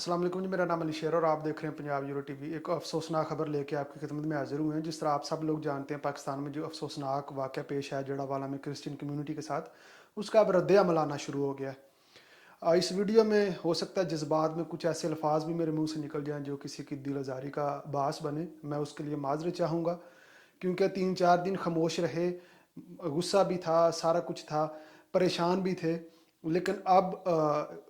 अस्सलाम वालेकुम जी, मेरा नाम अली शेर और आप देख रहे हैं पंजाब यूरो टीवी। एक अफसोसनाक खबर लेके आपकी खिदमत में हाजिर हुए हैं। जिस तरह आप सब लोग जानते हैं, पाकिस्तान में जो अफसोसनाक वाक़या पेश है जड़ावाला में क्रिश्चियन कम्युनिटी के साथ, उसका अब रद्द अमल आना शुरू हो गया है। इस वीडियो में हो सकता है जज्बात में कुछ ऐसे अल्फाज भी मेरे मुंह से निकल जाएं जो किसी की दिल आज़ारी का बास बने। मैं उसके लिए माजरत चाहूँगा, क्योंकि 3-4 दिन खामोश रहे, गुस्सा भी था, सारा कुछ था, परेशान भी थे, लेकिन अब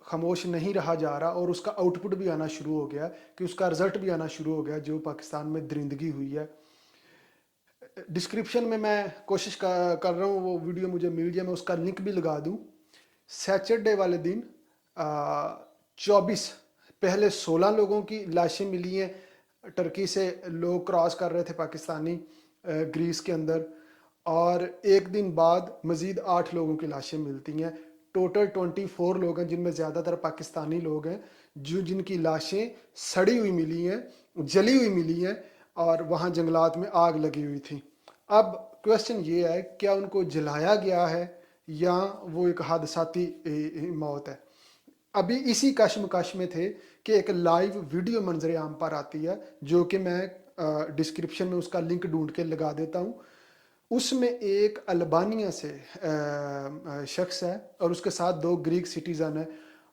खामोश नहीं रहा जा रहा और उसका आउटपुट भी आना शुरू हो गया कि उसका रिजल्ट भी आना शुरू हो गया जो पाकिस्तान में दरिंदगी हुई है। डिस्क्रिप्शन में मैं कोशिश कर रहा हूँ वो वीडियो मुझे मिल जाए, मैं उसका लिंक भी लगा दूँ। सैटरडे वाले दिन 24 पहले 16 लोगों की लाशें मिली हैं। टर्की से लोग क्रॉस कर रहे थे पाकिस्तानी ग्रीस के अंदर, और एक दिन बाद मज़ीद 8 लोगों की लाशें मिलती हैं। टोटल 24 लोग हैं, जिनमें ज़्यादातर पाकिस्तानी लोग हैं, जिनकी लाशें सड़ी हुई मिली हैं, जली हुई मिली हैं, और वहाँ जंगलात में आग लगी हुई थी। अब क्वेश्चन ये है, क्या उनको जलाया गया है या वो एक हादसाती मौत है। अभी इसी कश्मकश में थे कि एक लाइव वीडियो मंजर आम पर आती है, जो कि मैं डिस्क्रिप्शन में उसका लिंक ढूंढ के लगा देता हूँ। उसमें एक अल्बानिया से शख्स है और उसके साथ 2 ग्रीक सिटीज़न है।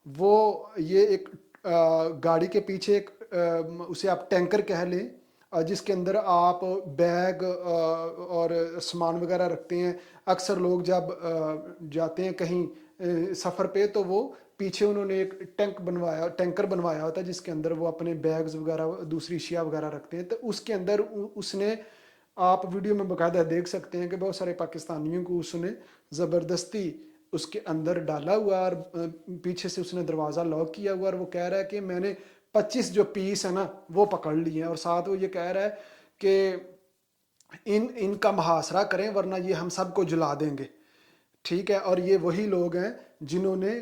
वो ये एक गाड़ी के पीछे एक उसे आप टैंकर कह लें, जिसके अंदर आप बैग और सामान वगैरह रखते हैं। अक्सर लोग जब जाते हैं कहीं सफ़र पे, तो वो पीछे उन्होंने एक टैंकर बनवाया होता है, जिसके अंदर वो अपने बैग्स वगैरह दूसरी अशिया वगैरह रखते हैं। तो उसके अंदर उसने, आप वीडियो में बाकायदा देख सकते हैं कि बहुत सारे पाकिस्तानियों को उसने ज़बरदस्ती उसके अंदर डाला हुआ, और पीछे से उसने दरवाज़ा लॉक किया हुआ, और वो कह रहा है कि मैंने 25 जो पीस है ना वो पकड़ लिए हैं, और साथ वो ये कह रहा है कि इनका मुहासरा करें वरना ये हम सबको जला देंगे। ठीक है, और ये वही लोग हैं जिन्होंने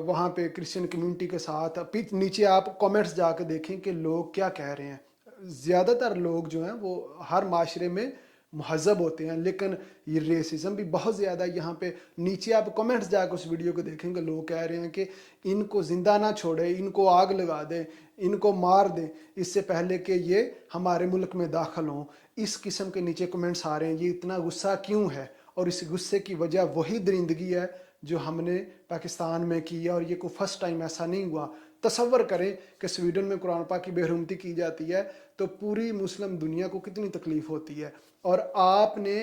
वहाँ पे क्रिश्चियन कम्युनिटी के साथ, नीचे आप कमेंट्स जाके देखें कि लोग क्या कह रहे हैं। ज़्यादातर लोग जो हैं वो हर माशरे में महजब होते हैं, लेकिन ये रेसिज्म भी बहुत ज़्यादा है यहाँ पे। नीचे आप कमेंट्स जाकर उस वीडियो को देखेंगे, लोग कह रहे हैं कि इनको ज़िंदा ना छोड़े, इनको आग लगा दें, इनको मार दें, इससे पहले कि ये हमारे मुल्क में दाखिल हों। इस किस्म के नीचे कमेंट्स आ रहे हैं। ये इतना गुस्सा क्यों है? और इस गुस्से की वजह वही दरिंदगी है जो हमने पाकिस्तान में की है, और ये कोई फर्स्ट टाइम ऐसा नहीं हुआ। तसव्वुर करें कि स्वीडन में कुरान पाक की बेरहमती की जाती है तो पूरी मुस्लिम दुनिया को कितनी तकलीफ होती है। और आपने,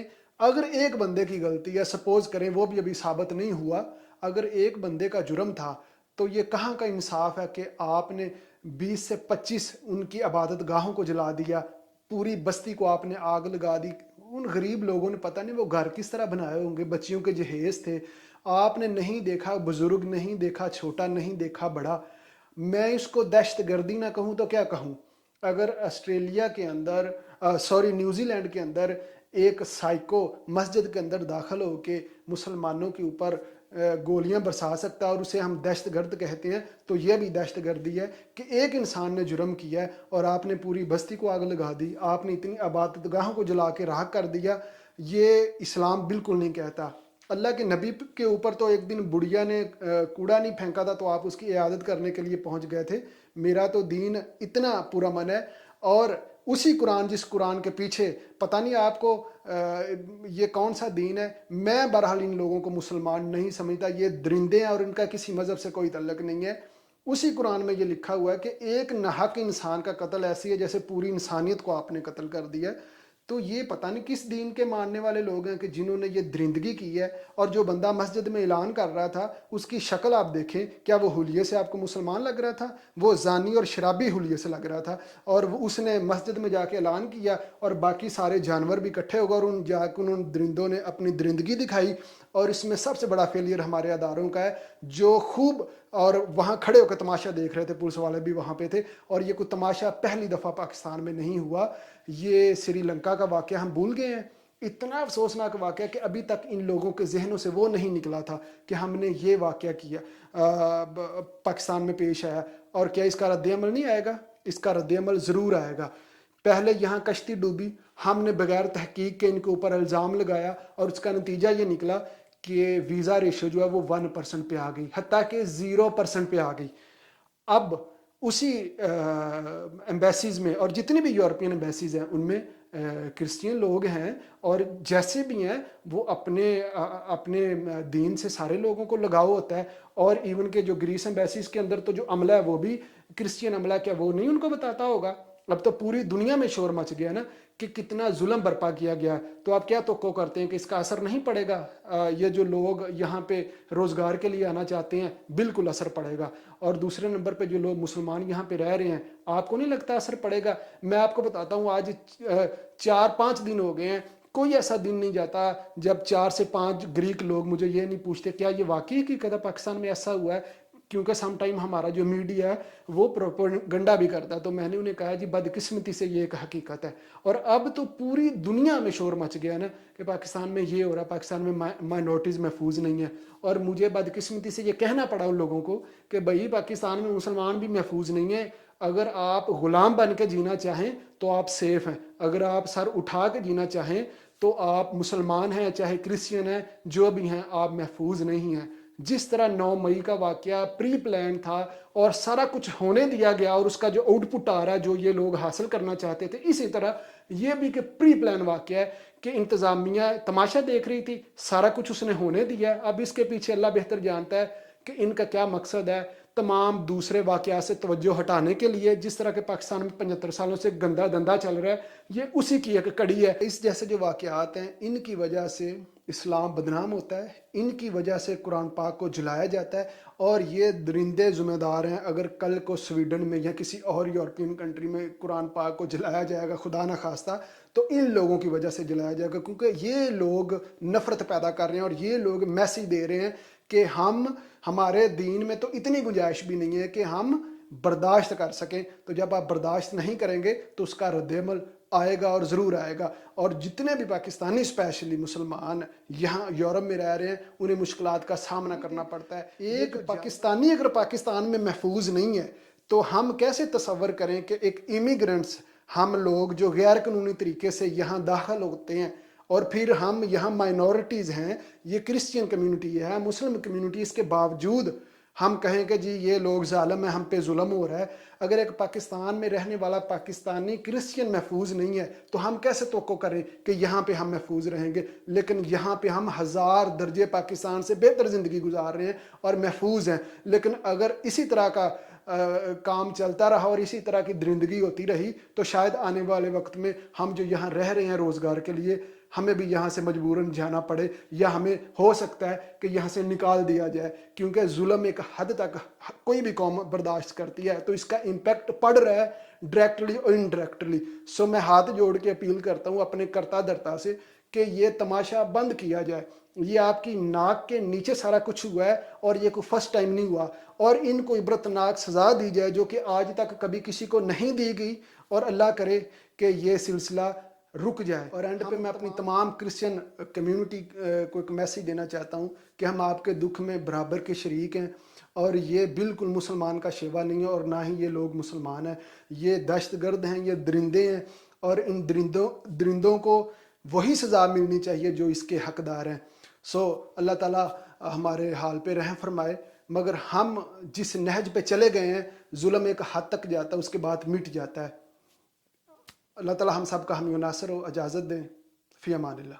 अगर एक बंदे की गलती है, सपोज करें वो भी अभी साबित नहीं हुआ, अगर एक बंदे का जुर्म था, तो ये कहाँ का इंसाफ है कि आपने 20 से 25 उनकी इबादत गाहों को जला दिया, पूरी बस्ती को आपने आग लगा दी। उन गरीब लोगों ने पता नहीं वो घर किस तरह बनाए होंगे, बच्चियों के जहेज थे, आपने नहीं देखा, बुजुर्ग नहीं देखा, छोटा नहीं देखा, बड़ा। मैं इसको दहशत गर्दी ना कहूँ तो क्या कहूँ। अगर ऑस्ट्रेलिया के अंदर, सॉरी न्यूजीलैंड के अंदर एक साइको मस्जिद के अंदर दाखिल होके मुसलमानों के ऊपर गोलियां बरसा सकता है और उसे हम दहशत गर्द कहते हैं, तो यह भी दहशत गर्दी है कि एक इंसान ने जुर्म किया है और आपने पूरी बस्ती को आग लगा दी, आपने इतनी इबादतगाहों को जला के राख कर दिया। ये इस्लाम बिल्कुल नहीं कहता। अल्लाह के नबी के ऊपर तो एक दिन बुढ़िया ने कूड़ा नहीं फेंका था तो आप उसकी इयादत करने के लिए पहुंच गए थे। मेरा तो दीन इतना पूरा मन है, और उसी कुरान, जिस कुरान के पीछे पता नहीं आपको ये कौन सा दीन है। मैं बहरहाल इन लोगों को मुसलमान नहीं समझता, ये दरिंदे हैं और इनका किसी मज़हब से कोई तल्लक नहीं है। उसी कुरान में ये लिखा हुआ है कि एक नाहक इंसान का कत्ल ऐसी है जैसे पूरी इंसानियत को आपने कत्ल कर दिया। तो ये पता नहीं किस दीन के मानने वाले लोग हैं कि जिन्होंने ये दरिंदगी की है। और जो बंदा मस्जिद में ऐलान कर रहा था, उसकी शक्ल आप देखें, क्या वो हुलिये से आपको मुसलमान लग रहा था? वो जानी और शराबी हुलिये से लग रहा था। और उसने मस्जिद में जाके ऐलान किया और बाकी सारे जानवर भी इकट्ठे हो गए, और उन दरिंदों ने अपनी दरिंदगी दिखाई। और इसमें सबसे बड़ा फेलियर हमारे अदारों का है, जो खूब और वहाँ खड़े होकर तमाशा देख रहे थे, पुलिस वाले भी वहाँ पे थे। और ये कोई तमाशा पहली दफ़ा पाकिस्तान में नहीं हुआ, ये श्रीलंका का वाक़या हम भूल गए हैं। इतना अफसोसनाक वाक़या कि अभी तक इन लोगों के जहनों से वो नहीं निकला था कि हमने ये वाक़या किया, पाकिस्तान में पेश आया। और क्या इसका रद्द-ए-अमल नहीं आएगा? इसका रद्द-ए-अमल ज़रूर आएगा। पहले यहाँ कश्ती डूबी, हमने बगैर तहकीक के इनके ऊपर इल्ज़ाम लगाया, और उसका नतीजा ये निकला कि वीज़ा रेशो जो है वो 1% पे आ गई, हत्ता कि 0% पे आ गई। अब उसी एम्बेसीज़ में और जितनी भी यूरोपियन एम्बेसीज़ हैं उनमें क्रिश्चियन लोग हैं, और जैसे भी हैं वो अपने दीन से सारे लोगों को लगाव होता है। और इवन के जो ग्रीस एम्बेसीज के अंदर तो जो अमला है वो भी क्रिश्चियन अमला, क्या वो नहीं उनको बताता होगा? अब तो पूरी दुनिया में शोर मच गया ना कि कितना जुल्म बर्पा किया गया। तो आप क्या तवक्को करते हैं कि इसका असर नहीं पड़ेगा? ये जो लोग यहाँ पे रोज़गार के लिए आना चाहते हैं, बिल्कुल असर पड़ेगा। और दूसरे नंबर पे जो लोग मुसलमान यहाँ पे रह रहे हैं, आपको नहीं लगता असर पड़ेगा? मैं आपको बताता हूँ, आज 4-5 दिन हो गए हैं, कोई ऐसा दिन नहीं जाता जब 4 से 5 ग्रीक लोग मुझे ये नहीं पूछते क्या ये वाकई हकीकत है पाकिस्तान में ऐसा हुआ है। क्योंकि सम टाइम हमारा जो मीडिया है वो प्रोपेगेंडा भी करता है। तो मैंने उन्हें कहा जी बदकिस्मती से ये एक हकीकत है। और अब तो पूरी दुनिया में शोर मच गया ना कि पाकिस्तान में ये हो रहा है, पाकिस्तान में माइनॉरिटीज़ महफूज नहीं है। और मुझे बदकिस्मती से ये कहना पड़ा उन लोगों को कि भाई पाकिस्तान में मुसलमान भी महफूज नहीं है। अगर आप गुलाम बन के जीना चाहें तो आप सेफ हैं, अगर आप सर उठा के जीना चाहें तो आप मुसलमान हैं चाहे क्रिश्चियन हैं जो भी हैं, आप महफूज नहीं हैं। जिस तरह 9 मई का वाकया प्री प्लान था और सारा कुछ होने दिया गया और उसका जो आउटपुट आ रहा है जो ये लोग हासिल करना चाहते थे, इसी तरह ये भी कि प्री प्लान वाकया है कि इंतज़ामिया तमाशा देख रही थी, सारा कुछ उसने होने दिया। अब इसके पीछे अल्लाह बेहतर जानता है कि इनका क्या मकसद है। तमाम दूसरे वाकयात से तवज्जो हटाने के लिए, जिस तरह के पाकिस्तान में 75 सालों से गंदा धंधा चल रहा है, ये उसी की एक कड़ी है। इस जैसे जो वाकयात हैं इनकी वजह से इस्लाम बदनाम होता है, इनकी वजह से कुरान पाक को जलाया जाता है। और ये दरिंदे ज़िम्मेदार हैं अगर कल को स्वीडन में या किसी और यूरोपियन कंट्री में कुरान पाक को जलाया जाएगा, खुदा ना खास्ता, तो इन लोगों की वजह से जलाया जाएगा। क्योंकि ये लोग नफ़रत पैदा कर रहे हैं और ये लोग मैसेज दे रहे हैं कि हमारे दीन में तो इतनी गुंजाइश भी नहीं है कि हम बर्दाश्त कर सकें। तो जब आप बर्दाश्त नहीं करेंगे तो उसका रद्द-ए-अमल आएगा और ज़रूर आएगा। और जितने भी पाकिस्तानी स्पेशली मुसलमान यहाँ यूरोप में रह रहे हैं उन्हें मुश्किलात का सामना करना पड़ता है। एक पाकिस्तानी अगर पाकिस्तान में महफूज नहीं है तो हम कैसे तसव्वुर करें कि एक इमिग्रेंट्स, हम लोग जो गैर कानूनी तरीके से यहाँ दाखिल होते हैं और फिर हम यहाँ माइनॉरिटीज़ हैं, ये क्रिश्चियन कम्युनिटी है, मुस्लिम कम्युनिटी, इसके बावजूद हम कहें कि जी ये लोग जालिम है, हम पे जुल्म हो रहा है। अगर एक पाकिस्तान में रहने वाला पाकिस्तानी क्रिश्चियन महफूज नहीं है तो हम कैसे तवक्को करें कि यहाँ पे हम महफूज रहेंगे? लेकिन यहाँ पे हम 1000 दर्जे पाकिस्तान से बेहतर ज़िंदगी गुजार रहे हैं और महफूज हैं। लेकिन अगर इसी तरह का काम चलता रहा और इसी तरह की दरिंदगी होती रही तो शायद आने वाले वक्त में हम जो यहाँ रह रहे हैं रोज़गार के लिए, हमें भी यहाँ से मजबूरन जाना पड़े, या हमें हो सकता है कि यहाँ से निकाल दिया जाए। क्योंकि जुल्म एक हद तक कोई भी कौम बर्दाश्त करती है तो इसका इम्पैक्ट पड़ रहा है डायरेक्टली और इनडायरेक्टली। सो मैं हाथ जोड़ के अपील करता हूँ अपने कर्ता धर्ता से कि ये तमाशा बंद किया जाए। ये आपकी नाक के नीचे सारा कुछ हुआ है और ये कोई फर्स्ट टाइम नहीं हुआ। और इनको इबरतनाक सज़ा दी जाए जो कि आज तक कभी किसी को नहीं दी गई, और अल्लाह करे कि ये सिलसिला रुक जाए। और एंड पे मैं अपनी तमाम क्रिश्चियन कम्युनिटी को एक मैसेज देना चाहता हूँ कि हम आपके दुख में बराबर के शरीक हैं। और ये बिल्कुल मुसलमान का शेवा नहीं है और ना ही ये लोग मुसलमान हैं, ये दहशतगर्द हैं, ये दरिंदे हैं। और इन दरिंदों को वही सज़ा मिलनी चाहिए जो इसके हकदार हैं। सो अल्लाह ताला हमारे हाल पे रहम फरमाए। मगर हम जिस नहज पे चले गए हैं, जुल्म एक हद तक जाता है, उसके बाद मिट जाता है। अल्लाह ताला हम सब का हम नासर हो, इजाज़त दें। फ़ी अमानिल्लाह।